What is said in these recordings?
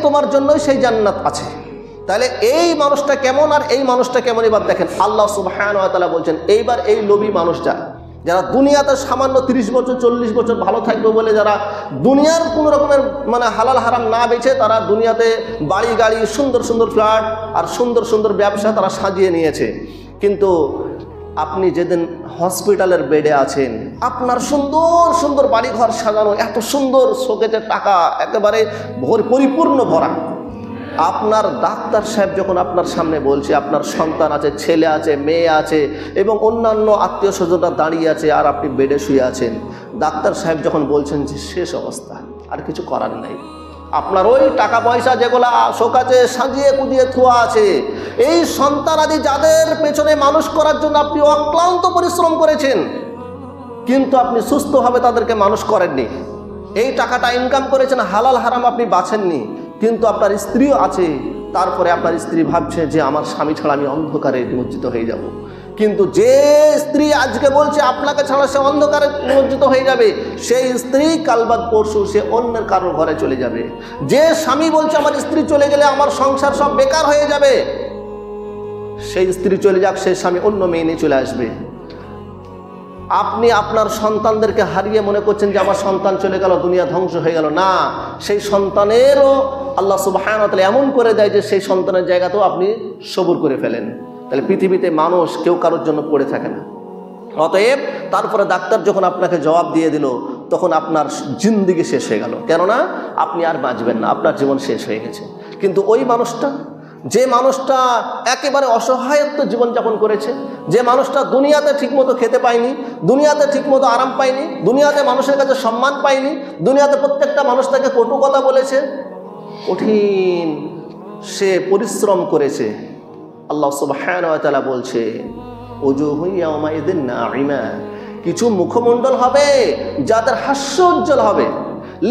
তোমার জন্যই সেই জান্নাত আছে। তাহলে এই মানুষটা কেমন আর এই মানুষটা কেমন, এবার দেখেন আল্লাহ সুবহানাহু ওয়া তাআলা বলছেন, এইবার এই লোভী মানুষটা যারা দুনিয়াতে সামান্য 30 বছর 40 বছর ভালো থাকবে বলে যারা দুনিয়ার কোনো রকমের মানে হালাল হারাম না বেছে তারা দুনিয়াতে বাড়ি গাড়ি সুন্দর সুন্দর ফ্ল্যাট আর সুন্দর সুন্দর ব্যবসা তারা সাজিয়ে নিয়েছে, কিন্তু আপনি যেদিন হসপিটালের বেডে আছেন, আপনার সুন্দর সুন্দর বাড়িঘর সাজানো, এত সুন্দর শোকেজের টাকা একেবারে পরিপূর্ণ ভরা, আপনার ডাক্তার সাহেব যখন আপনার সামনে বলছে আপনার সন্তান আছে, ছেলে আছে, মেয়ে আছে এবং অন্যান্য আত্মীয় স্বজনরা দাঁড়িয়ে আছে আর আপনি বেডে শুয়ে আছেন, ডাক্তার সাহেব যখন বলছেন যে শেষ অবস্থা, আর কিছু করার নাই, আপনার ওই টাকা পয়সা যেগুলা শোকাজে সাজিয়ে কুজিয়ে থোয়া আছে, এই সন্তান আদি যাদের পেছনে মানুষ করার জন্য আপনি অক্লান্ত পরিশ্রম করেছেন, কিন্তু আপনি সুস্থভাবে তাদেরকে মানুষ করেননি, এই টাকাটা ইনকাম করেছেন, হালাল হারাম আপনি বাছেননি, কিন্তু আপনার স্ত্রীও আছে, তারপরে আপনার স্ত্রী ভাবছে যে আমার স্বামী ছাড়া আমি অন্ধকারে নিমজ্জিত হয়ে যাব, কিন্তু যে স্ত্রী আজকে বলছে আপনাকে ছাড়া সে অন্ধকারে নিমজ্জিত হয়ে যাবে, সেই স্ত্রী কাল বাদ পরশু সে অন্যের কারোর ঘরে চলে যাবে। যে স্বামী বলছে আমার স্ত্রী চলে গেলে আমার সংসার সব বেকার হয়ে যাবে, সেই স্ত্রী চলে যাক, সেই স্বামী অন্য মেয়ে নিয়ে চলে আসবে। আপনি আপনার সন্তানদেরকে হারিয়ে মনে করছেন যে আমার সন্তান চলে গেল, দুনিয়া ধ্বংস হয়ে গেল, না, সেই সন্তানেরও আল্লাহ সুবহানাহু ওয়া তাআলা এমন করে দেয় যে সেই সন্তানের জায়গাতেও আপনি সবুর করে ফেলেন। তাহলে পৃথিবীতে মানুষ কেউ কারোর জন্য পড়ে থাকে না। অতএব তারপরে ডাক্তার যখন আপনাকে জবাব দিয়ে দিল, তখন আপনার জিন্দেগি শেষ হয়ে গেল, কেননা আপনি আর বাঁচবেন না, আপনার জীবন শেষ হয়ে গেছে। কিন্তু ওই মানুষটা, যে মানুষটা একেবারে অসহায়ত্ব জীবনযাপন করেছে, যে মানুষটা দুনিয়াতে ঠিকমতো খেতে পায়নি, দুনিয়াতে ঠিকমতো আরাম পায়নি, দুনিয়াতে মানুষের কাছে সম্মান পায়নি, দুনিয়াতে প্রত্যেকটা মানুষ তাকে কটু কথা বলেছে, কঠিন সে পরিশ্রম করেছে, আল্লাহ সুবহানাহু ওয়া তাআলা বলছে ওজুহু ইয়াওমাইযিন নাঈমা, কিছু মুখমণ্ডল হবে যাদের হাস্য উজ্জ্বল হবে,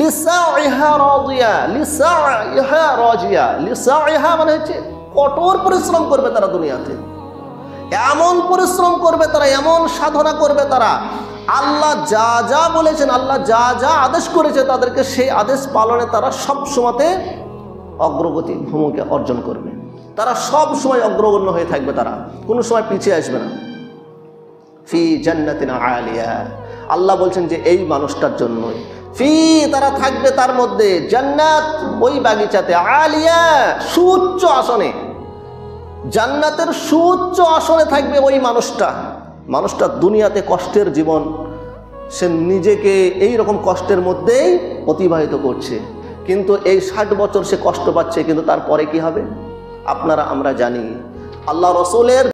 লিসাইহা রাদিয়া, লিসাইহা রাজিয়া, লিসাইহা মানে হচ্ছে কঠোর পরিশ্রম করবে তারা দুনিয়াতে, এমন পরিশ্রম করবে তারা, এমন সাধনা করবে তারা, আল্লাহ যা যা বলেছেন, আল্লাহ যা যা আদেশ করেছে তাদেরকে সেই আদেশ পালনে তারা সব সময়তে অগ্রগতি ভূমিকা অর্জন করবে, তারা সব সময় অগ্রগণ্য হয়ে থাকবে, তারা কোনো সময় পিছিয়ে আসবে না। ফি জান্নাতিন আলিয়া, আল্লাহ বলছেন যে এই মানুষটার জন্যই, ফি তারা থাকবে তার মধ্যে, জান্নাত ওই বাগিচাতে, আলিয়া সুউচ্চ আসনে, জান্নাতের সুউচ্চ আসনে থাকবে ওই মানুষটা। মানুষটা দুনিয়াতে কষ্টের জীবন, সে নিজেকে এই রকম কষ্টের মধ্যেই অতিবাহিত করছে, কিন্তু এই 60 বছর সে কষ্ট পাচ্ছে, কিন্তু তারপরে কি হবে আপনারা আমরা জানি। আল্লাহ রসুলের